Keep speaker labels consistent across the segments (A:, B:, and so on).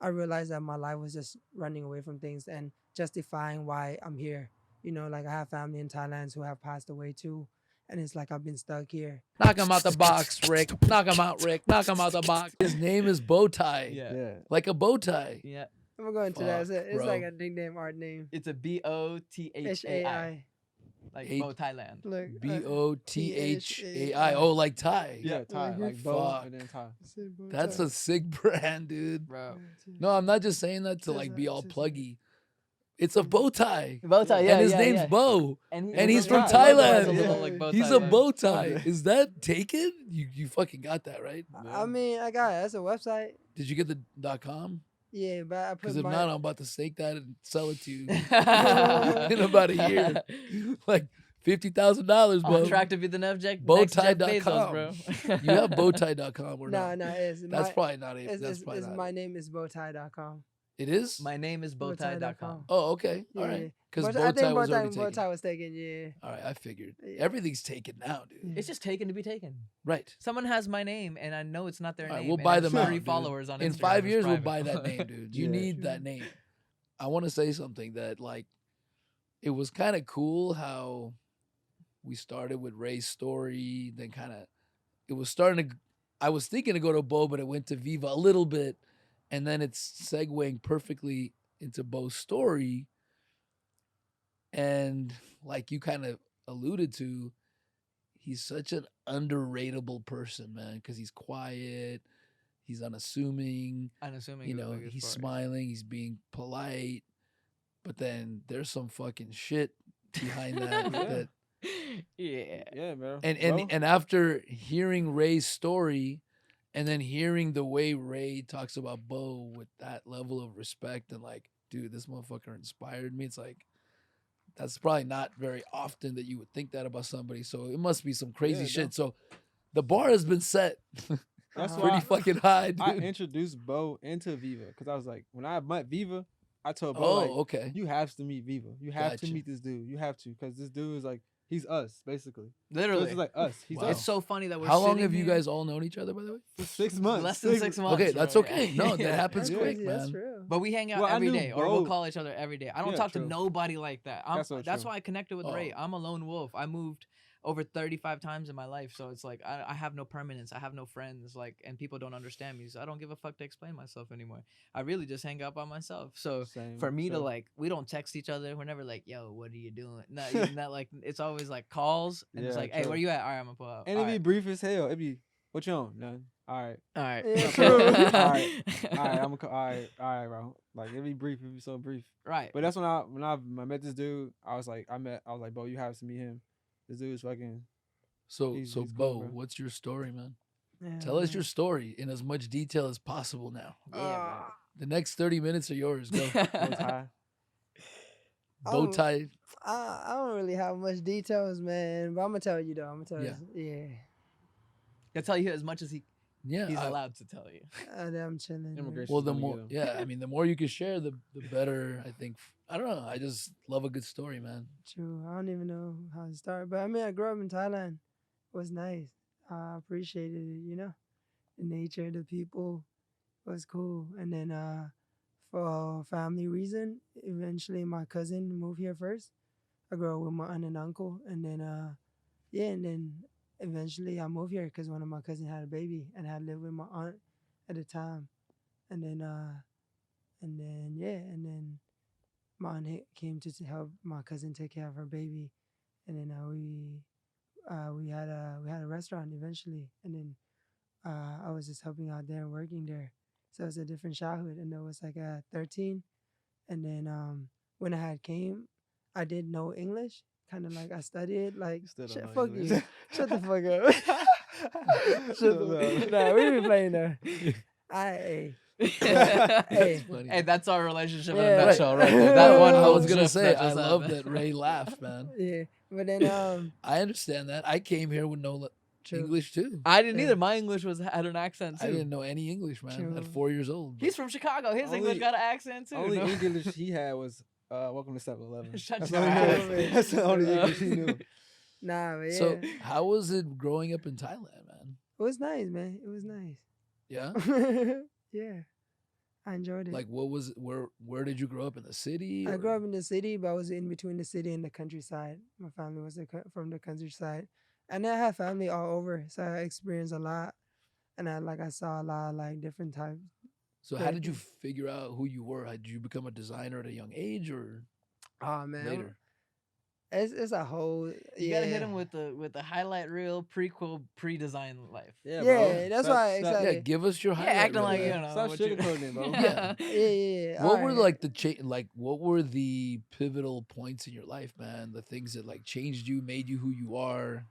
A: I realized that my life was just running away from things and justifying why I'm here. You know, like I have family in Thailand who have passed away too, and it's like I've been stuck here.
B: Knock him out the box, Rick. Knock him out, Rick. Knock him out the box. His name is BoThai.
C: Yeah.
B: Like a bow tie.
C: Yeah.
A: I'm gonna go into that.
B: Fuck,
A: It's like
B: bro.
A: a nickname, art name.
C: It's a BoThai.
A: HAI.
C: Like
B: H-
C: BoThailand.
A: Look,
B: BoThai. Oh, like Thai.
C: Yeah.
D: Thai, like
B: Fuck.
D: bow and then Thai.
B: That's a sick brand, dude.
C: Bro.
B: No, I'm not just saying that to like be all pluggy. It's a bow tie.
C: BoThai, yeah.
B: And his
C: yeah,
B: name's
C: yeah.
B: Bo.
C: And
B: And he's
C: from
B: from
C: Thailand.
B: Thailand. He's a bow tie. Is that taken? You fucking got that, right?
A: I mean, I got it. That's a website.
B: Did you get the .com?
A: Yeah, but I put
B: Because if
A: my
B: not, I'm about to stake that and sell it to you in about a year. Like $50,000, bro.
C: On track to be the next Jeff
B: BoThai.com.
C: Bezos, bro.
B: You have BoThai.com or not?
A: no,
B: That's probably not it. That's
A: it's,
B: probably
A: it's
B: not
A: my
B: it.
A: name is BoThai.com.
B: It is?
C: My name is BoThai.com.
B: Oh, okay. All
A: Yeah,
B: right. Because
A: I think
B: BoThai was already taken.
A: BoThai was taken. Yeah.
B: All right, I figured.
A: Yeah.
B: Everything's taken now, dude.
C: It's just taken to be taken.
B: Right.
C: Someone has my name, and I know it's not their
B: All right,
C: name.
B: we'll
C: and
B: buy
C: I
B: them
C: have
B: out,
C: 3
B: dude.
C: followers on Instagram.
B: In 5
C: It's
B: years, we'll
C: private.
B: buy that name, dude. You
D: Yeah.
B: need that name. I want to say something that, like, it was kind of cool how we started with Ray's story, then kind of, it was starting to, I was thinking to go to Bo, but it went to Viva a little bit, and then it's segueing perfectly into Bo's story. And like you kind of alluded to, he's such an underratable person, man, because he's quiet, he's unassuming,
C: Unassuming.
B: you
C: is the
B: know,
C: biggest
B: he's
C: part.
B: smiling, he's being polite, but then there's some fucking shit behind that.
D: Yeah.
B: that
C: Yeah.
D: Yeah, man.
B: and
D: Bro,
B: and after hearing Ray's story, and then hearing the way Rayy talks about Bo with that level of respect and like, dude, this motherfucker inspired me. It's like, that's probably not very often that you would think that about somebody. So it must be some crazy
D: Yeah,
B: shit.
D: no.
B: So the bar has been set
D: that's
B: pretty
D: why
B: fucking high,
D: I
B: dude.
D: introduced Bo into Viva because I was like, when I met Viva, I told Bo
B: Oh,
D: like,
B: okay.
D: you have to meet Viva. You have
B: Gotcha.
D: to meet this dude. You have to because this dude is like, he's us basically. So
C: Literally.
D: this is like us. He's
B: Wow.
C: It's
D: us.
C: so funny that we're
B: How long
C: sitting
B: have you
C: here-
B: guys all known each other, by the way?
D: For 6 months.
C: Less than 6 months.
B: Okay, that's
C: bro,
B: okay.
C: yeah.
B: No, that happens
D: Yeah.
B: quick,
A: That's
B: man.
A: true.
C: But we hang out
D: Well, I
C: every
D: knew
C: day, or we'll
D: Bo-
C: call each other every day. I don't
D: Yeah,
C: talk to
D: true.
C: nobody like that.
D: That's so
C: That's
D: true.
C: why I connected with Rayy.
B: Oh.
C: I'm a lone wolf. I moved over 35 times in my life, so it's like I have no permanence. I have no friends, like, and people don't understand me, so I don't give a fuck to explain myself anymore. I really just hang out by myself. So
D: Same,
C: for me to
D: same.
C: like, we don't text each other. We're never like, yo, what are you doing? Not like, it's always like calls, and it's
D: Yeah,
C: like, hey,
D: true.
C: where you at? All right, I'm gonna pull up.
D: And
C: All
D: it'd be
C: right.
D: brief as hell. It'd be, what you on? None. All right.
C: All right.
A: Yeah,
D: Okay.
A: true.
D: all right. All right. I'm gonna. All right, bro. Like it'd be brief. It'd be so brief.
C: Right.
D: But that's when I met this dude. I was like, Bo, you have to meet him. This dude is fucking.
B: So,
D: He's
B: so
D: cool,
B: Bo,
D: bro.
B: what's your story, man?
A: Yeah,
B: Tell us
A: man.
B: your story in as much detail as possible now.
C: Yeah,
B: The next 30 minutes are yours. Go.
C: bro.
D: Bow tie.
B: Bow tie.
A: I don't really have much details, man. But I'm gonna tell you though. I'm gonna tell
B: Yeah.
A: you. Yeah.
C: He'll tell you as much as he's
B: Yeah.
C: allowed to tell you.
A: I'm chilling. man.
D: Immigration.
B: Well,
D: She's
B: the
D: gonna
B: more,
D: get 'em.
B: yeah, I mean, the more you can share, the better, I think. I don't know. I just love a good story, man.
A: True. I don't even know how to start. But I mean, I grew up in Thailand. It was nice. I appreciated it, you know. The nature, the people was cool. And then for family reason, eventually my cousin moved here first. I grew up with my aunt and uncle. And then, and then eventually I moved here because one of my cousins had a baby and I lived with my aunt at the time. And then, and then my aunt came to help my cousin take care of her baby. And then we had a restaurant eventually, and then I was just helping out there and working there. So it was a different childhood, and it was like 13, and then when I had came, I did know English, kind of like I studied like
D: Still don't
A: shut,
D: know
A: fuck
D: English.
A: you, shut the fuck up. Shut the, nah, we be playing there. Hey,
B: That's funny.
C: Hey, that's our relationship in
A: Yeah.
C: a
A: Right.
C: nutshell, right there. That one.
B: I was
C: little
B: gonna
C: gif
B: say,
C: that
B: I
C: just
B: love
C: happened.
B: that Ray laughed, man.
A: yeah, but then
B: I understand that. I came here with no
A: True.
B: English too.
C: I didn't
A: Yeah.
C: either. My English had an accent too.
B: I didn't know any English, man.
A: True.
B: At 4 years old.
C: He's from Chicago. His
D: Only-
C: English got an accent too.
D: Only
C: no?
D: English he had was welcome to 7-Eleven.
C: Shut
D: That's
C: your
D: all he
C: ass.
D: knew. That's the only English he knew.
A: nah, but yeah,
B: So, how was it growing up in Thailand, man?
A: it was nice, man. It was nice.
B: Yeah.
A: Yeah. I enjoyed it.
B: Like, what was where did you grow up, in the city
A: I grew
B: or?
A: up in the city, but I was in between the city and the countryside. My family was from the countryside, and I had family all over, so I experienced a lot, and I saw a lot of like different types.
B: So how
A: Great
B: did you
A: things.
B: figure out who you were? Did you become a designer at a young age or
A: Oh man,
B: later?
A: it's a whole
C: You gotta hit
A: yeah.
C: him with the highlight reel prequel pre-design life.
D: Yeah, bro.
A: Yeah, that's
D: Stop,
A: why
D: stop,
B: Yeah,
A: exactly.
B: give us your
C: Yeah,
B: highlight
C: acting
B: reel
C: like you
B: then.
C: don't know
D: stop
C: what you.
D: sugarcoating it, bro.
B: Yeah.
A: Yeah, yeah, yeah. All
B: What were
A: right.
B: like what were the pivotal points in your life, man? The things that like changed you, made you who you are,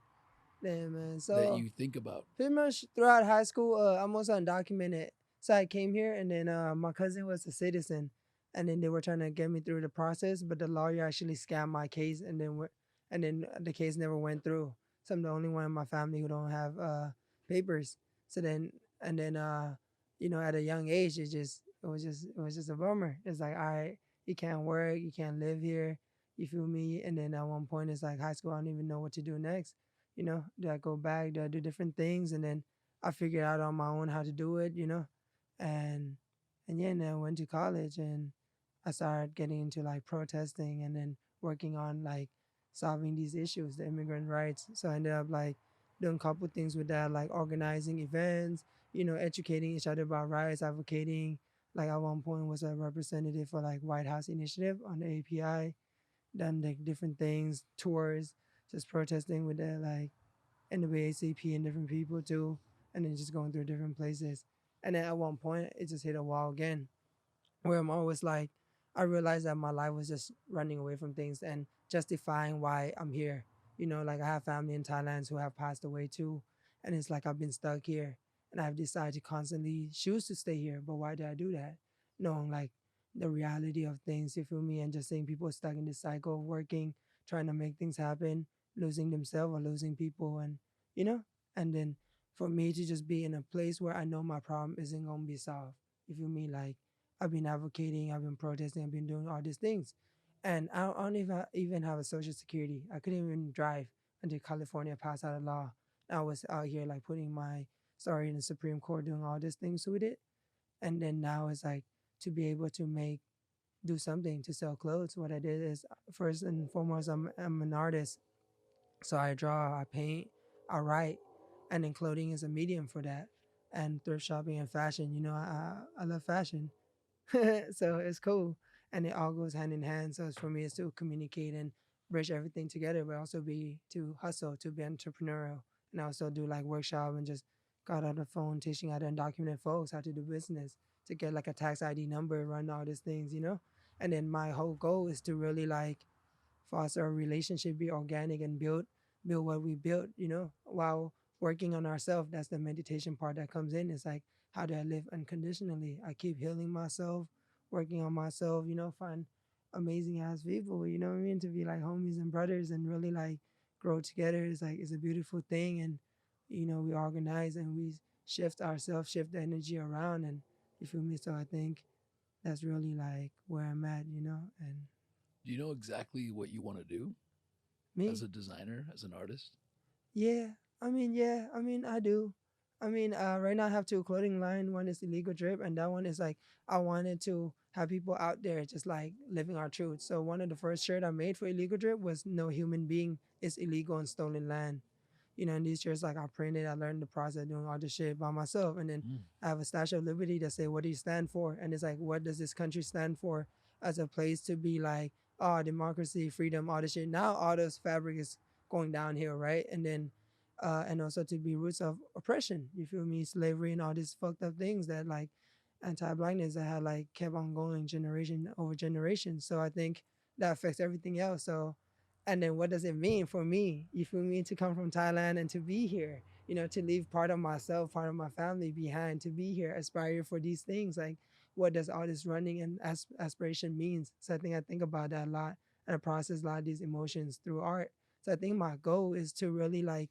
A: Yeah, man.
B: that
A: So
B: you think about?
A: pretty much throughout high school, I'm also undocumented. So I came here, and then my cousin was a citizen, and then they were trying to get me through the process, but the lawyer actually scammed my case, and then the case never went through. So I'm the only one in my family who don't have papers. So then and then at a young age, it was just a bummer. It's like, all right, you can't work, you can't live here. You feel me? And then at one point, it's like high school. I don't even know what to do next. Do I go back? Do I do different things? And then I figured out on my own how to do it, and yeah, and then I went to college, and I started getting into like protesting, and then working on like solving these issues, the immigrant rights. So I ended up like doing a couple things with that, like organizing events, educating each other about rights, advocating. Like at one point was a representative for like White House Initiative on the API, done like different things, tours, just protesting with the like NAACP and different people too, and then just going through different places. And then at one point, it just hit a wall again, where I'm always like, I realized that my life was just running away from things and justifying why I'm here. Like I have family in Thailand who have passed away too, and it's like I've been stuck here, and I've decided to constantly choose to stay here. But why did I do that? Knowing like the reality of things, you feel me, and just seeing people stuck in this cycle of working, trying to make things happen, losing themselves or losing people, and you know, and then for me to just be in a place where I know my problem isn't gonna be solved. You feel me? Like I've been advocating, I've been protesting, I've been doing all these things, and I don't even have a social security. I couldn't even drive until California passed out a law. I was out here like putting my story in the Supreme Court, doing all these things with it, and then now it's like to be able to do something to sell clothes. What I did is first and foremost, I'm an artist, so I draw, I paint, I write, and then clothing is a medium for that. And thrift shopping and fashion, I love fashion. So it's cool, and it all goes hand in hand. So it's for me, it's to communicate and bridge everything together, but also be to hustle, to be entrepreneurial, and I also do like workshop and just got on the phone teaching other undocumented folks how to do business, to get like a tax ID number, run all these things. And then my whole goal is to really like foster a relationship, be organic, and build what we built, while working on ourselves. That's the meditation part that comes in. It's like, how do I live unconditionally? I keep healing myself, working on myself, find amazing ass people, you know what I mean? To be like homies and brothers and really like grow together. It's like it's a beautiful thing, and we organize and we shift ourselves, shift the energy around, and you feel me? So I think that's really like where I'm at, and
B: Do you know exactly what you want to do as
A: me.
B: a designer, as an artist?
A: Yeah. I do. Right now I have two clothing line. One is Illegal Drip, and that one is like I wanted to have people out there just like living our truth. So one of the first shirt I made for Illegal Drip was "No human being is illegal on stolen land." And these shirts like I printed, I learned the process doing all this shit by myself, and then
B: Mm.
A: I have a Statue of Liberty that say, "What do you stand for?" And it's like, what does this country stand for as a place to be like, oh, democracy, freedom, all this shit. Now all this fabric is going downhill, right? And also to be roots of oppression. You feel me? Slavery and all these fucked up things that like anti-blackness that had like kept on going generation over generation. So I think that affects everything else. So, and then what does it mean for me? You feel me? To come from Thailand and to be here, to leave part of myself, part of my family behind, to be here, aspire for these things. Like, what does all this running and aspiration means? So I think about that a lot, and I process a lot of these emotions through art. So I think my goal is to really like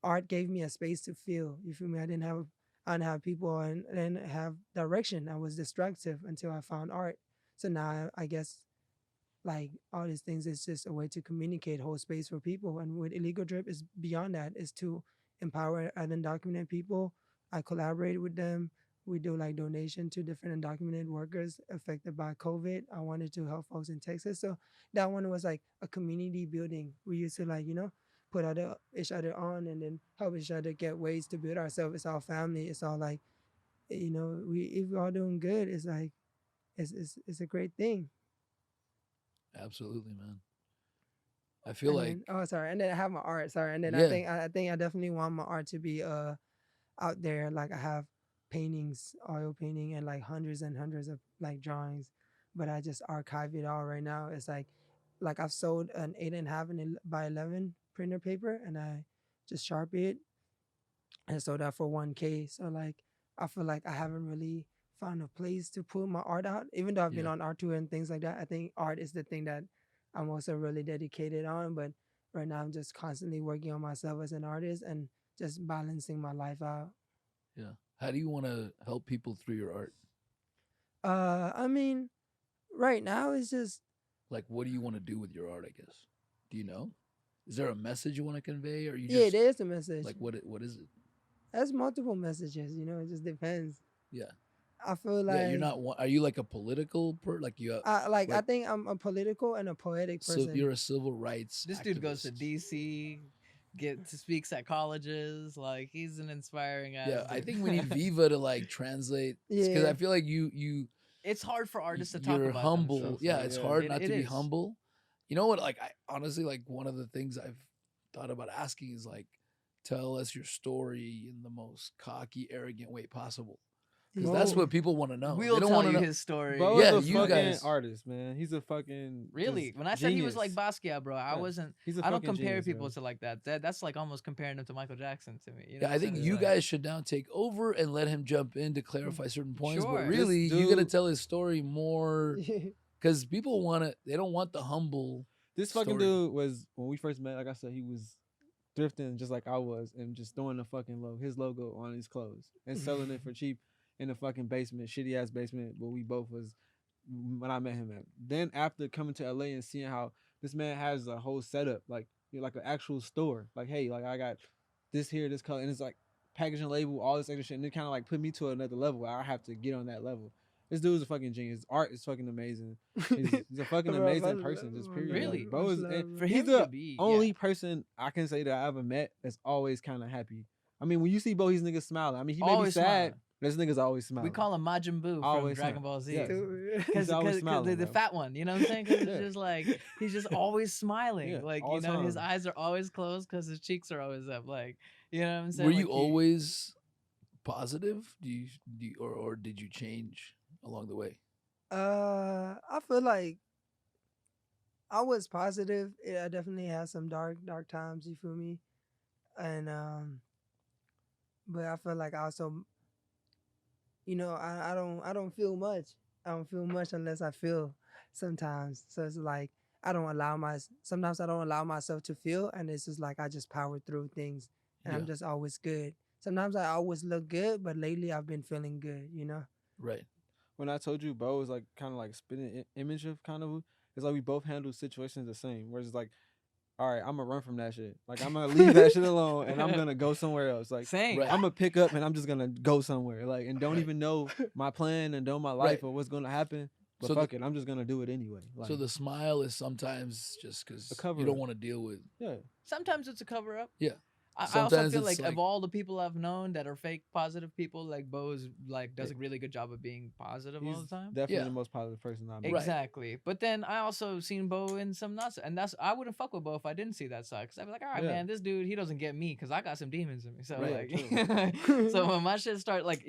A: art gave me a space to feel. You feel me? I didn't have people and I didn't have direction. I was destructive until I found art. So now I guess like all these things is just a way to communicate, hold space for people. And with Illegal Drip is beyond that, is to empower undocumented people. I collaborate with them. we do like donation to different undocumented workers affected by COVID. I wanted to help folks in Texas. So that one was like a community building. We used to like, put each other on and then help each other get ways to build ourselves. It's all family. It's all like, we if we're all doing good, it's like it's a great thing.
B: Absolutely, man. I feel
A: And
B: like
A: then sorry, and then I have my art. Sorry, and then
B: yeah,
A: I think I definitely want my art to be out there. Like I have paintings, oil painting, and like hundreds and hundreds of like drawings, but I just archive it all right now. It's like I've sold an 8.5 by 11 printer paper, and I just sharp it and sold that for 1K. So like I feel like I haven't really found a place to put my art out, even though I've been
B: yeah.
A: on art tour and things like that. I think art is the thing that I'm also really dedicated on, but right now I'm just constantly working on myself as an artist and just balancing my life out.
B: Yeah. How do you want to help people through your art?
A: I mean, right now it's just
B: Like, what do you want to do with your art? I guess. Do you know? Is there a message you want to convey, or you
A: yeah,
B: just
A: there is a message.
B: like what is it?
A: There's multiple messages, it just depends.
B: Yeah.
A: I feel
B: Yeah. You're
A: like
B: not. Are you like a political like you?
A: I think I'm a political and a poetic
B: So
A: person.
B: you're a civil rights.
C: This dude goes to
B: activist.
C: DC, speaks at colleges. Like he's an inspiring ass.
B: Yeah, I
C: dude.
B: think we need Viva to like translate because
A: Yeah.
B: I feel like you
C: It's hard for artists to talk
B: you're
C: about
B: humble.
C: themselves.
B: Yeah,
D: right?
B: it's
D: Yeah.
B: hard
C: It-
B: not
C: it
B: to be
C: is.
B: humble. You know what? Like I honestly like one of the things I've thought about asking is like tell us your story in the most cocky, arrogant way possible. Because that's
A: Bo-
B: what people want to know.
C: We'll
B: they don't
C: tell
B: want to
C: you
B: know.
C: his story.
D: Bo's
B: Yeah,
D: a
B: you
D: fucking
B: guys-
D: artist, man. He's a fucking
C: Really?
D: just
C: When I said he was like
D: genius.
C: Basquiat, bro, I
D: Yeah.
C: wasn't.
D: He's a
C: I don't
D: fucking
C: compare
D: genius,
C: people
D: bro.
C: to like that. That's like almost comparing him to Michael Jackson to me. You know
B: Yeah,
C: what
B: I
C: I'm
B: think
C: saying? It's
B: you
C: like-
B: guys should now take over and let him jump in to clarify certain points.
C: Sure.
B: But
C: This
B: really, you got to
D: dude-
B: tell his story more because people want to. They don't want the humble.
D: This fucking
B: story.
D: dude was when we first met. Like I said, he was thrifting just like I was, and just throwing the fucking his logo on his clothes and selling it for cheap in the fucking basement, shitty ass basement. Where we both was when I met him at. Then after coming to LA and seeing how this man has a whole setup, like like an actual store. Like, hey, like I got this here, this color, and it's like packaging label, all this extra shit, and it kind of like put me to another level. I have to get on that level. This dude's a fucking genius. His art is fucking amazing. He's a fucking
A: Bro,
D: amazing
A: much
D: person.
A: love,
D: Just
A: much
D: period.
A: love,
C: Really?
D: Like, bro
A: much
D: is,
A: love,
D: and
C: For
A: bro.
C: him
D: he's
C: to
D: the
C: be
D: only person I can say that I ever met that's always kind of happy. I mean, when you see Bo, he's niggas smiling. I mean, he may be
C: Always
D: sad.
C: smiling.
D: This nigga's always smiling.
C: We call him Majin Buu from
D: Always
C: Dragon
D: smiling.
C: Ball Z.
D: Yes.
C: Because
D: He's always smiling,
C: the
D: bro.
C: fat one, you know what I'm saying? Because
D: Yeah.
C: it's just like he's just always smiling.
D: Yeah,
C: Like
D: all
C: you
D: the
C: know, his
D: time.
C: eyes are always closed because his cheeks are always up. Like you know what I'm saying?
B: Were
C: Like,
B: you always positive? Or did you change along the way?
A: I feel like I was positive. I definitely had some dark times. You feel me? And but I feel like I also, I don't feel much. I don't feel much unless I feel sometimes. So it's like sometimes I don't allow myself to feel, and it's just like I just power through things, and I'm
B: Yeah.
A: just always good. Sometimes I always look good, but lately I've been feeling good.
B: Right.
D: When I told you Bo was like kind of like spitting image of kind of, it's like we both handle situations the same. Whereas it's like, all right, I'm gonna run from that shit. Like I'm gonna leave that shit alone and I'm gonna go somewhere else. Like
C: same.
B: Right.
D: I'm gonna pick up and I'm just gonna go somewhere. Like and don't
B: Right.
D: even know my plan and know my life
B: Right.
D: or what's gonna happen. But
B: So
D: fuck it, I'm just gonna do it anyway. Like,
B: So the smile is sometimes just because
D: cover
B: you don't
D: up.
B: want to deal with.
D: yeah,
C: Sometimes it's a cover up.
B: Yeah.
C: I also
B: Sometimes
C: feel
B: it's
C: like of
B: like-
C: all the people I've known that are fake positive people, like Bo is like does a really good job of being positive all
D: he's
C: the time.
D: definitely
B: Yeah.
D: the most positive person I met.
B: Right.
C: Exactly. But then I also seen Bo in some nuts, and I wouldn't fuck with Bo if I didn't see that side. Cause I'd be like, all right,
D: Yeah.
C: man, this dude he doesn't get me, cause I got some demons in me. So
B: Right.
C: like, so when my shit start like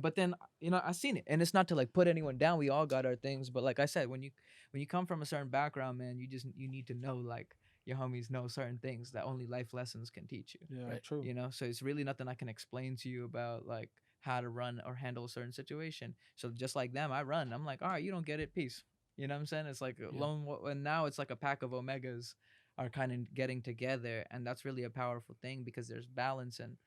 C: but then I seen it, and it's not to like put anyone down. We all got our things, but like I said, when you come from a certain background, man, you need to know like your homies know certain things that only life lessons can teach you.
D: Yeah,
B: Right.
D: true.
C: So it's really nothing I can explain to you about like how to run or handle a certain situation. So just like them, I run. I'm like, all right, you don't get it, peace. You know what I'm saying? It's like a and now it's like a pack of omegas are kind of getting together, and that's really a powerful thing because there's balance, and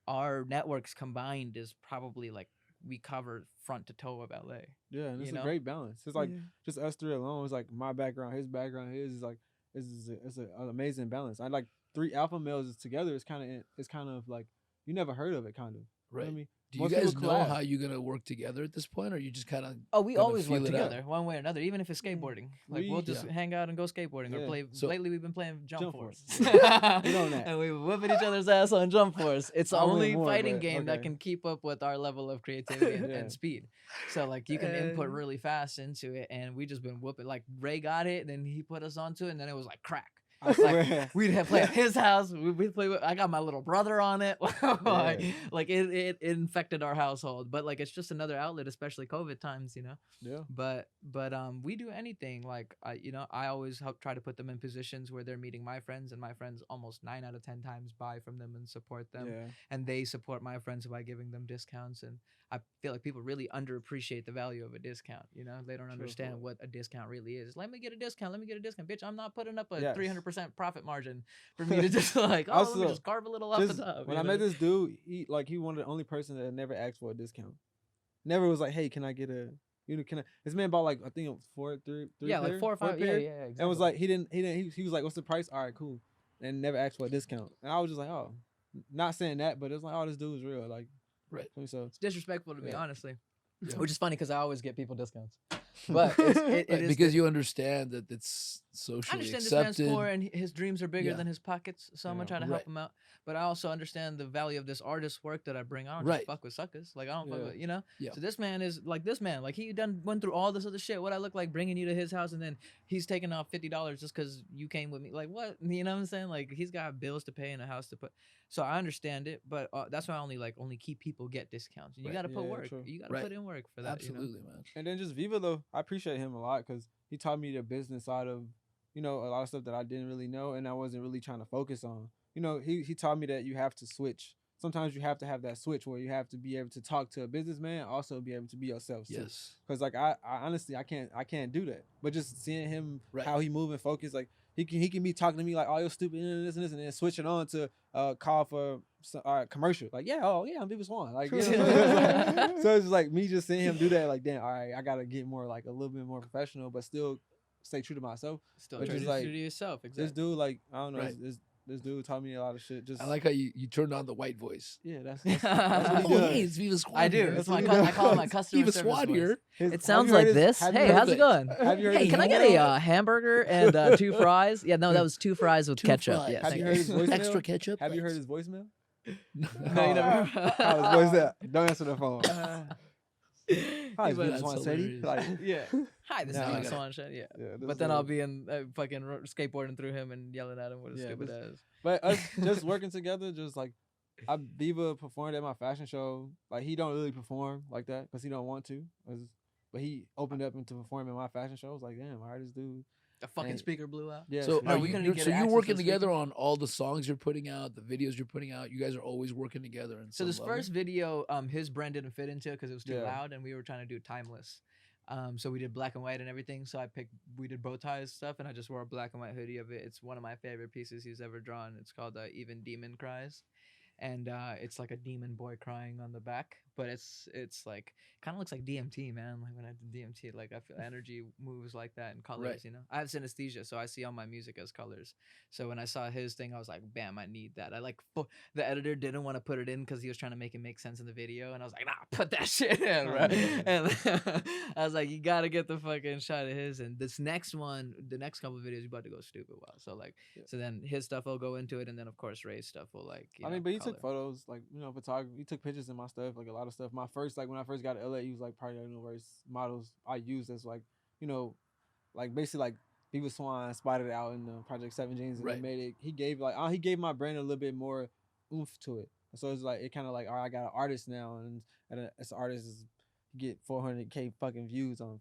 C: our networks combined is probably like we cover front to toe of LA.
D: Yeah, and it's
C: You
D: a
C: know?
D: great balance. It's like
A: Yeah.
D: just us three alone. It's like my background, his background, his is like it's an amazing balance. I like three alpha males together. It's kind of like you never heard of it, kind of. You know
B: Right.
D: what I mean?
B: Do you
D: Most people
B: guys know
D: collab.
B: how you're gonna work together at this point, or you just kind of?
C: Oh, we
B: Gonna
C: always work
B: feel it out.
C: together, one way or another, even if it's skateboarding. Like we'll
D: We-
C: just
B: Yeah.
C: hang out and go skateboarding or
D: Yeah.
C: play.
B: So-
C: Lately, we've been playing Jump
D: Jump
C: Force,
D: Force. Yeah. We know that.
C: and we were whooping each other's ass on Jump Force. It's the
D: I win
C: only
D: more,
C: fighting
D: but
C: game that
D: okay.
C: can keep up with our level of creativity and,
D: Yeah.
C: and speed. So like you can input
A: Uh,
C: really fast into it, and we just been whooping. Like Ray got it, then he put us onto it, and then it was like crack.
D: I swear.
C: We'd have play at his house. We'd play with, I got my little brother on it. Like it infected our household. But like it's just another outlet, especially COVID times, you know.
D: Yeah.
C: But we do anything. Like I always help try to put them in positions where they're meeting my friends, and my friends almost 9 out of 10 times buy from them and support them,
D: Yeah.
C: and they support my friends by giving them discounts. And I feel like people really underappreciate the value of a discount. You know, they don't
D: True,
C: understand
D: true.
C: what a discount really is. Let me get a discount. Let me get a discount, bitch. I'm not putting up a
D: Yes.
C: 300% profit margin for me to just like, oh, let
D: Also,
C: me just carve a little off
D: Just,
C: the top.
D: when
C: you
D: I
C: know?
D: met this dude, he one of the only person that never asked for a discount. Never was like, hey, can I get a can I? This man bought like I think it was three
C: yeah, like
D: pair,
C: 4 or 5. Yeah,
D: pair,
C: yeah, exactly.
D: and was like he was like, what's the price? All right, cool, and never asked for a discount. And I was just like, oh, not saying that, but it's like, oh, this dude is real, like,
B: Right.
D: So
C: it's disrespectful to me,
D: Yeah.
C: honestly.
B: Yeah.
C: Which is funny because I always get people discounts. But it
B: Right,
C: is
B: because you understand that it's socially
C: I understand
B: accepted.
C: this man's poor and his dreams are bigger
B: Yeah.
C: than his pockets, so I'm gonna
D: Yeah.
C: try to
B: Right.
C: help him out. But I also understand the value of this artist's work that I bring. I don't
B: Right.
C: just fuck with suckers. Like I don't fuck
D: Yeah.
C: with, you know.
B: Yeah.
C: So this man is like this man. Like he done went through all this other shit. What I look like bringing you to his house and then he's taking off $50 just because you came with me. Like what? You know what I'm saying? Like he's got bills to pay and a house to put. So I understand it, but that's why I only key people get discounts. And you
B: Right.
C: got to put
D: Yeah,
C: work.
D: true.
C: You got to
B: Right.
C: put in work for that.
B: Absolutely, man.
D: And then just Viva though, I appreciate him a lot because he taught me the business side of, a lot of stuff that I didn't really know and I wasn't really trying to focus on. He taught me that you have to switch. Sometimes you have to have that switch where you have to be able to talk to a businessman, also be able to be yourself too.
B: Yes.
D: Because like I honestly I can't do that. But just seeing him
B: Right.
D: how he move and focus, like he can be talking to me like, oh, you're stupid and this and this, and then switching on to call for commercial. Like, yeah, oh yeah, I'm VivaSwan. Like, so it's just like me just seeing him do that. Like, damn, all right, I gotta get more like a little bit more professional, but still stay true to myself.
C: Still
D: Which
C: try
D: is
C: to
D: like,
C: do to yourself. Exactly.
D: This dude, like, I don't know,
B: Right.
D: this dude taught me a lot of shit. Just
B: I like how you turned on the white voice.
D: yeah, that's
C: That's
D: what he
B: Oh,
D: does.
B: hey, it's VivaSwan.
C: I do.
B: here.
C: It's
D: what
C: my
D: he
C: I
D: does.
C: call it my customer service
B: VivaSwan
C: voice.
B: here.
D: His-
C: It
D: have
C: sounds
D: you heard
C: like
D: his-
C: this.
D: have you
C: Hey,
D: heard
C: how's
D: his-
C: it going?
D: Have you heard
C: Hey,
D: his
C: can I get
D: voicemail?
C: a hamburger and 2 fries? Yeah, no, that was 2 fries with
B: Two
C: ketchup.
B: fries.
C: Yeah,
D: Have
C: thank
D: you heard his voicemail?
B: Extra ketchup.
D: Have you heard
B: Thanks.
D: his voicemail?
C: No, you never.
D: How his voice that? Don't answer the phone. Hi, it's
C: That's
D: VivaSwan Sadie.
B: hilarious.
D: Like,
C: Yeah. Hi, this
D: Nah, I
C: is
D: gotta-
C: Swan shit. Yeah.
D: yeah, this
C: But then I'll
D: dude-
C: be in fucking skateboarding through him and yelling at him with a
D: Yeah,
C: stupid
D: this-
C: ass.
D: But us just working together, just like Viva performed at my fashion show. Like he don't really perform like that because he don't want to. But he opened up into performing at my fashion show. I was like, damn, all right, this dude.
C: The fucking
D: And-
C: speaker blew out.
D: Yeah.
B: So
C: No,
B: are
C: we
B: you,
C: couldn't
B: you're,
C: get
B: so you're
C: access to
B: working
C: the
B: together
C: speaker.
B: on all the songs you're putting out, the videos you're putting out. You guys are always working together. In
C: So
B: some
C: this
B: level?
C: first video, his brand didn't fit into it because it was too
D: Yeah.
C: loud, and we were trying to do timeless. So we did black and white and everything. So we did BoThai's stuff, and I just wore a black and white hoodie of it. It's one of my favorite pieces he's ever drawn. It's called Even Demon Cries, and it's like a demon boy crying on the back, but it's like kind of looks like DMT, man. Like when I did DMT, like I feel energy moves like that in colors.
B: Right.
C: You know, I have synesthesia, so I see all my music as colors. So when I saw his thing, I was like, bam, I need that. I like the editor didn't want to put it in because he was trying to make it make sense in the video, and I was like, nah, put that shit in,
D: Oh,
C: right?
D: yeah.
C: And I was like, you gotta get the fucking shot of his. And this next one, the next couple of videos, you about to go stupid well. So like,
D: Yeah.
C: so then his stuff will go into it, and then of course Ray's stuff will like.
D: I mean, but he
C: color.
D: took photos, like, photography. He took pictures of my stuff, like a lot of stuff. My first, like when I first got to LA, he was like probably one of the worst models I used as like, like basically like VivaSwan spotted it out in the Project 7 jeans and
B: Right.
D: they made it. He gave my brand a little bit more oomph to it. So it's like it kind of like, all right, I got an artist now, and as an artist is get 400K fucking views on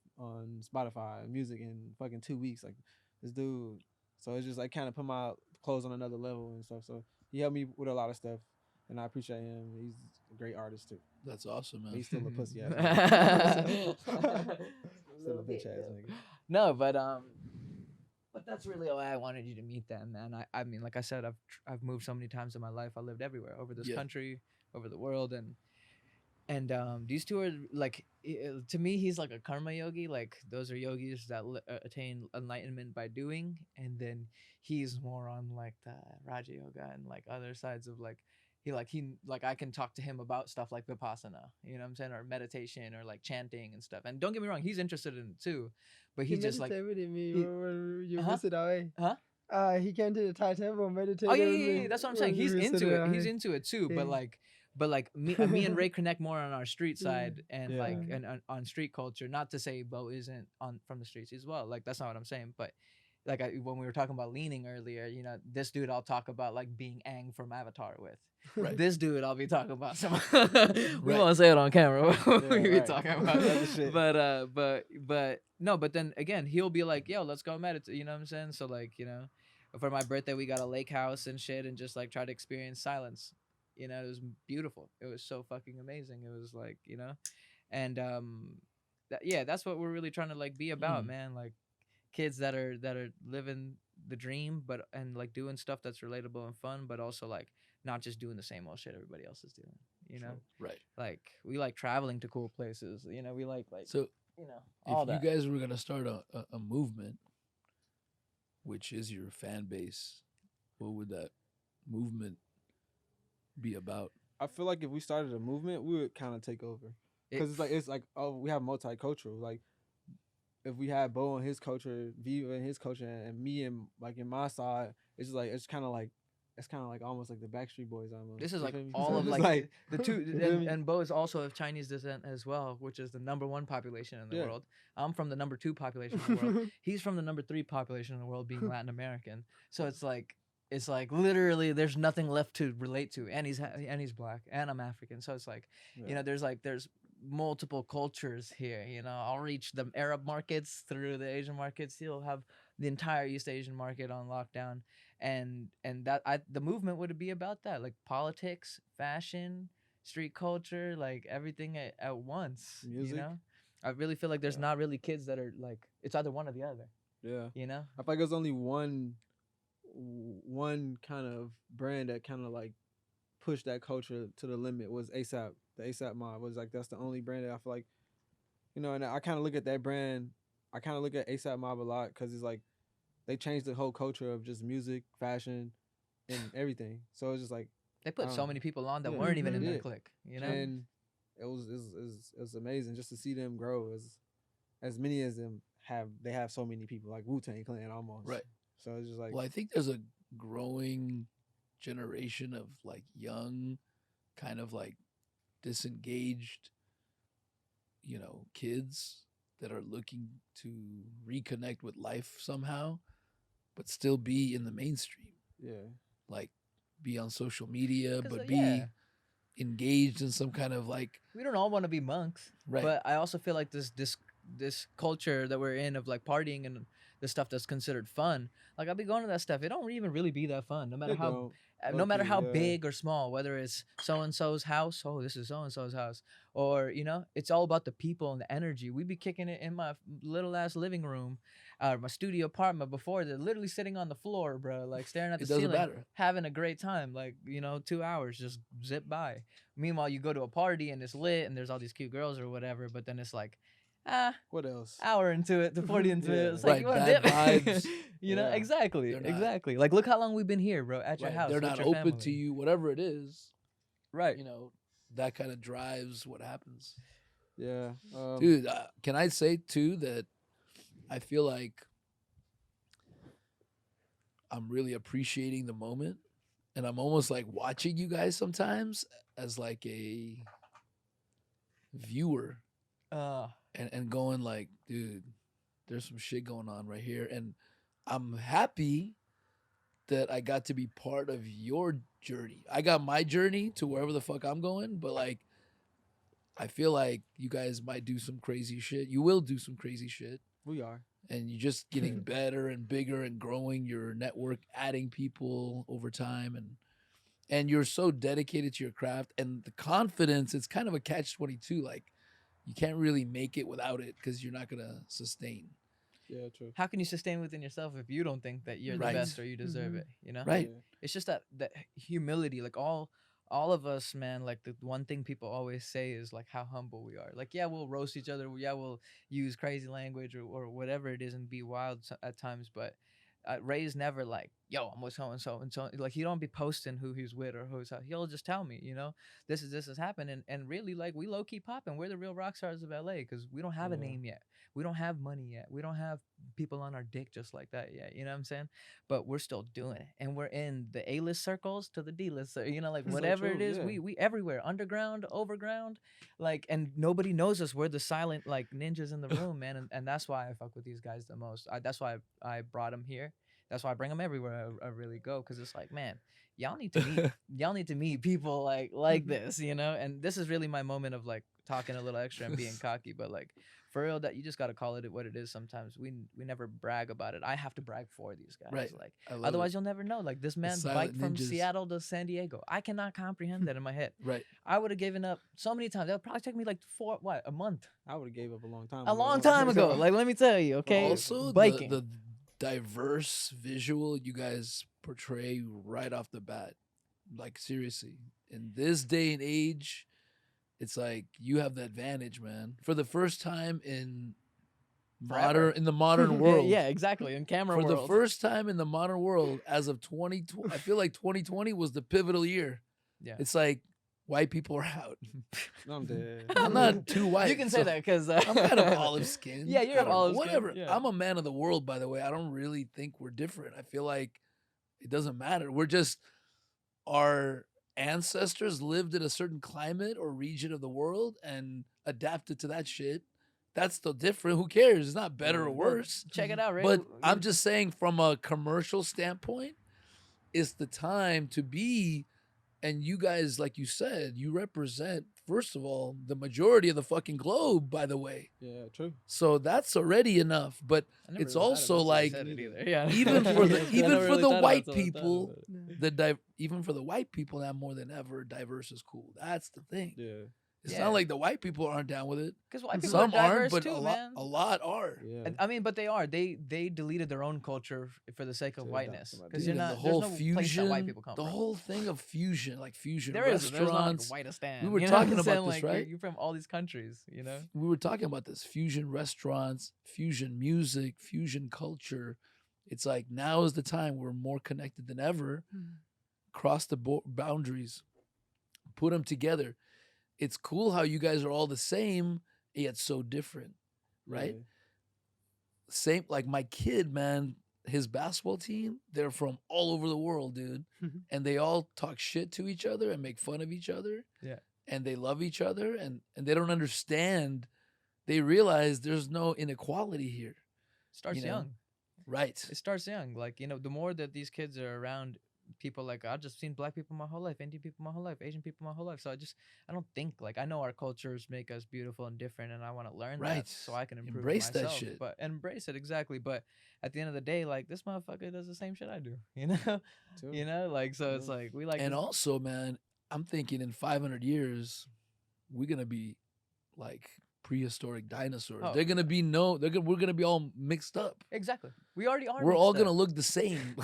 D: Spotify music in fucking 2 weeks, like this dude. So it's just like kind of put my clothes on another level and stuff. So he helped me with a lot of stuff, and I appreciate him. He's a great artist too.
B: That's awesome,
D: But
B: man.
D: he's still a pussy ass nigga. Still a bitch ass nigga.
C: No, but that's really why I wanted you to meet them, man. I mean, like I said, I've moved so many times in my life. I lived everywhere, over this
B: Yeah.
C: country, over the world, and these two are like, to me, he's like a karma yogi. Like those are yogis that attain enlightenment by doing, and then he's more on like the Raja Yoga and like other sides of like he I can talk to him about stuff like vipassana, you know what I'm saying, or meditation or like chanting and stuff. And don't get me wrong, he's interested in it too, but
A: He
C: he just like
A: meditated with me
C: he
A: when you
C: huh
A: visit away.
C: huh.
A: He came to the Thai temple,
C: Oh
A: meditated
C: yeah,
A: with
C: yeah,
A: me
C: yeah. That's what I'm saying.
A: when you
C: He's into
A: visited
C: it. He's
A: away.
C: into it too.
A: Yeah.
C: But like me and Ray connect more on our street
A: Yeah.
C: side and
D: Yeah.
C: like and on street culture. Not to say Bo isn't on from the streets as well. Like that's not what I'm saying. But like when we were talking about leaning earlier, you know, this dude I'll talk about like being Aang from Avatar with.
B: Right.
C: This dude I'll be talking about some. We
B: Right.
C: won't say it on camera. What
D: Yeah,
C: we be
D: right.
C: talking about
D: Other shit.
C: but no. But then again, he'll be like, "Yo, let's go meditate." You know what I'm saying? So like, you know, for my birthday, we got a lake house and shit, and just like try to experience silence. You know, it was beautiful. It was so fucking amazing. It was like, you know, and yeah, that's what we're really trying to like be about, man. Like kids that are living the dream, but and like doing stuff that's relatable and fun, but also like not just doing the same old shit everybody else is doing. You know,
B: Right.
C: like we like traveling to cool places. You know, we like
B: So
C: you know all
B: if
C: that.
B: you guys were gonna start a movement, which is your fan base, what would that movement be about?
D: I feel like if we started a movement, we would kind of take over. Because it's like oh, we have multicultural. Like if we had Bo and his culture, Viva and his culture, and me and like in my side, it's just like it's kind of like almost like the Backstreet Boys almost.
C: This is
D: You
C: like
D: feel me?
C: all
D: So
C: of
D: it's
C: like the two,
D: you feel me?
C: and Bo is also of Chinese descent as well, which is the #1 population in the
D: Yeah.
C: world. I'm from the #2 population in the world. He's from the #3 population in the world, being Latin American. So it's like literally there's nothing left to relate to, and he's black, and I'm African. So it's like, you know, there's multiple cultures here. You know, I'll reach the Arab markets through the Asian markets. He'll have the entire East Asian market on lockdown, and the movement would be about that, like politics, fashion, street culture, like everything at once.
D: Music.
C: You know, I really feel like there's not really kids that are like it's either one or the other.
D: Yeah.
C: You know,
D: I feel like there's only one kind of brand that kind of like pushed that culture to the limit was ASAP. The ASAP mob was like that's the only brand that I feel like, you know, and I kind of look at that brand. I kind of look at ASAP mob a lot because it's like they changed the whole culture of just music, fashion, and everything. So it's just like
C: they put so
D: know.
C: many people on that
D: Yeah,
C: weren't even in
D: they
C: their
D: did.
C: clique. You know,
D: and it was amazing just to see them grow as many as them they have so many people like Wu-Tang Clan almost.
B: Right.
D: So it's just like
B: Well, I think there's a growing generation of like young, kind of like disengaged, you know, kids that are looking to reconnect with life somehow, but still be in the mainstream.
D: yeah.
B: Like be on social media,
C: 'Cause,
B: but be
C: yeah.
B: engaged in some kind of like
C: We don't all want to be monks,
B: Right.
C: but I also feel like this culture that we're in of like partying and the stuff that's considered fun. Like I'll be going to that stuff. It don't even really be that fun, no matter
D: It
C: how
D: don't.
C: no matter
D: Low-key,
C: how
D: yeah.
C: big or small, whether it's so and so's house, oh, this is so and so's house, or you know, it's all about the people and the energy. We be kicking it in my little ass living room, my studio apartment before. They're literally sitting on the floor, bro, like staring at the
B: It doesn't
C: ceiling,
B: matter.
C: having a great time. Like, you know, 2 hours just zip by. Meanwhile, you go to a party and it's lit and there's all these cute girls or whatever, but then it's like,
D: What else?
C: hour into it to 40 into it.
D: Yeah.
C: It's like,
B: Right,
C: you want
B: bad
C: dip?
B: vibes.
C: You know,
D: Yeah.
C: exactly.
B: They're not-
C: Exactly. Like, look how long we've been here, bro, at your
B: Right.
C: house.
B: They're
C: with
B: not
C: your
B: open
C: family.
B: to you, whatever it is.
C: Right.
B: You know, that kind of drives what happens.
D: Yeah.
B: Dude, can I say too that I feel like I'm really appreciating the moment, and I'm almost like watching you guys sometimes as like a viewer and going like, dude, there's some shit going on right here, and I'm happy that I got to be part of your journey. I got my journey to wherever the fuck I'm going, but like I feel like you guys might do some crazy shit. You will do some crazy shit.
D: we are.
B: And you're just getting better and bigger and growing your network, adding people over time, and you're so dedicated to your craft and the confidence. It's kind of a catch-22. Like you can't really make it without it because you're not gonna sustain.
D: Yeah, true.
C: How can you sustain within yourself if you don't think that you're
B: Right.
C: the best or you deserve
A: Mhm.
C: it? You know,
B: Right.
D: Yeah.
C: it's just that humility. Like all of us, man. Like the one thing people always say is like how humble we are. Like yeah, we'll roast each other. Yeah, we'll use crazy language or whatever it is and be wild at times. But Ray's never like yo, I'm with so and so and so. Like he don't be posting who he's with or who's how. He'll just tell me, this is happening. And really, like we low key popping. We're the real rock stars of LA because we don't have a
D: Yeah.
C: name yet. We don't have money yet. We don't have people on our dick just like that yet. You know what I'm saying? But we're still doing it, and we're in the A-list circles to the D-list. Like
D: So
C: whatever
D: true,
C: it is,
D: yeah.
C: we everywhere, underground, overground, like, and nobody knows us. We're the silent like ninjas in the room, man. And that's why I fuck with these guys the most. That's why I brought them here. That's why I bring them everywhere I really go, because it's like, man, y'all need to meet y'all need to meet people like this, And this is really my moment of like talking a little extra and being cocky, but like for real, that you just gotta call it what it is. Sometimes we never brag about it. I have to brag for these guys,
B: Right.
C: like
B: I love
C: otherwise
B: it.
C: you'll never know. Like this man
B: silent
C: biked from
B: ninjas.
C: Seattle to San Diego. I cannot comprehend that in my head.
B: Right.
C: I would have given up so many times. That would probably take me like a month.
D: I would have gave up a long time
C: A
D: ago.
C: long time ago. Like let me tell you, okay?
B: Also,
C: biking.
B: the diverse visual you guys portray right off the bat. Like seriously, in this day and age, it's like you have the advantage, man. For the first time in
C: Forever.
B: the modern world.
C: Yeah, exactly. In camera
B: For
C: world.
B: the first time in the modern world, as of 2020, I feel like 2020 was the pivotal year.
C: Yeah.
B: It's like white people are out.
D: I'm dead.
B: I'm not too white.
C: You can say
B: so
C: that because
B: I'm kind of olive skin.
C: Yeah, you're
B: I don't know,
C: olive skin,
B: whatever.
C: yeah.
B: I'm a man of the world, by the way. I don't really think we're different. I feel like it doesn't matter. We're just our ancestors lived in a certain climate or region of the world and adapted to that shit. That's still different. Who cares? It's not better or worse.
C: Check it out, right?
B: But I'm just saying, from a commercial standpoint, it's the time to be. And you guys, like you said, you represent, first of all, the majority of the fucking globe, by the way.
D: Yeah, true.
B: So that's already enough. But
C: I never
B: it's
C: really thought
B: also
C: about
B: like,
C: that either. Yeah.
B: even for the
C: I
B: even
C: never
B: for
C: really
B: the
C: thought about
B: white
C: it till I thought
B: people,
C: about it.
B: even for the white people now more than ever, diverse is cool. That's the thing.
D: Yeah.
B: It's
C: Yeah.
B: not like the white people aren't down with it.
C: Because white people
B: Some
C: are diverse
B: aren't, but
C: too,
B: a
C: man.
B: lot are.
D: Yeah.
C: I mean, but they are. They deleted their own culture for the sake of
D: To adopt
C: whiteness.
D: somebody
C: Because
B: Dude,
C: you're
B: and
C: not.
B: the whole
C: there's no
B: fusion,
C: place that white people come
B: the
C: from.
B: whole thing of fusion, like fusion
C: There is. There's not like a
B: restaurants.
C: white stand.
B: We were
C: you know what
B: talking
C: I'm
B: about
C: saying?
B: this,
C: Like,
B: right?
C: You're from all these countries,
B: We were talking about this fusion restaurants, fusion music, fusion culture. It's like now is the time we're more connected than ever. Cross the boundaries, put them together. It's cool how you guys are all the same yet so different, right?
D: Yeah.
B: Same, like my kid, man, his basketball team, they're from all over the world, dude. And they all talk shit to each other and make fun of each other.
C: Yeah.
B: And they love each other and they don't understand. They realize there's no inequality here.
C: Starts
B: You know?
C: young.
B: Right.
C: It starts young. Like, the more that these kids are around people, like I've just seen black people my whole life, Indian people my whole life, Asian people my whole life. So I don't think, like, I know our cultures make us beautiful and different, and I want to learn
B: Right.
C: that so I can improve
B: Embrace that
C: myself.
B: shit.
C: But embrace it, exactly. But at the end of the day, like, this motherfucker does the same shit I do, you know?
D: True.
C: Like, so it's like we like
B: And
C: this-
B: also, man, I'm thinking in 500 years, we're going to be like prehistoric dinosaurs.
C: Oh,
B: They're going to be we're going to be all mixed up.
C: exactly. We already are.
B: We're all
C: mixed
B: going to
C: up.
B: look the same.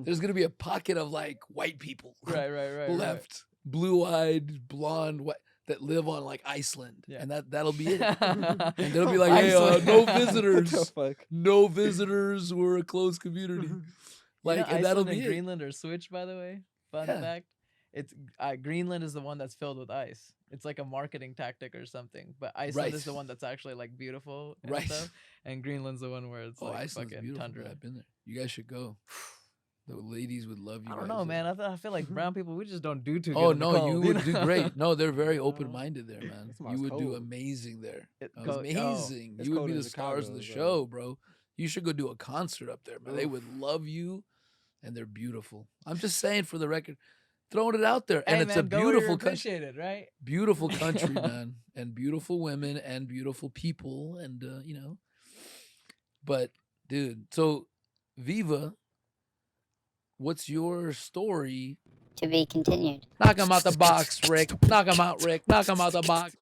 B: There's going to be a pocket of like white people
C: right.
B: left, blue-eyed, blonde, that live on like Iceland.
C: Yeah.
B: And that'll be it. And they'll be like, hey, no
D: What the
B: visitors.
D: fuck?
B: No visitors. We're a closed community. Like, and that'll
C: Iceland
B: be
C: and
B: it.
C: Greenland are switched, by the way. Fun
B: Yeah.
C: fact. It's Greenland is the one that's filled with ice. It's like a marketing tactic or something. But Iceland is the
B: Right.
C: one that's actually like beautiful and
B: Right.
C: stuff. And Greenland's the one where it's
B: Oh,
C: like
B: Iceland's
C: fucking
B: beautiful.
C: tundra.
B: Man. I've been there. You guys should go. The ladies would love you.
C: I don't
B: guys
C: know,
B: there.
C: man. I feel like brown people, we just don't do too good.
B: Oh
C: in the
B: no,
C: cold,
B: you would do
C: know?
B: great. No, they're very open-minded there, man.
D: That's why it's
B: You would do
D: cold.
B: amazing there.
C: Yo,
B: Amazing.
D: It's
B: You would
D: cold
B: be
D: in
B: the stars of the
D: Chicago,
B: show, bro. You should go do a concert up there, man. They
D: Oof.
B: would love you, and they're beautiful. I'm just saying for the record, throwing it out there, and
C: Hey,
B: it's
C: man,
B: a
C: go where you're
B: beautiful country.
C: appreciated, right?
B: Beautiful country, man, and beautiful women and beautiful people, and But dude, so Viva, what's your story?
E: To be continued.
B: Knock him out the box, Rick. Knock him out, Rick. Knock him out the box.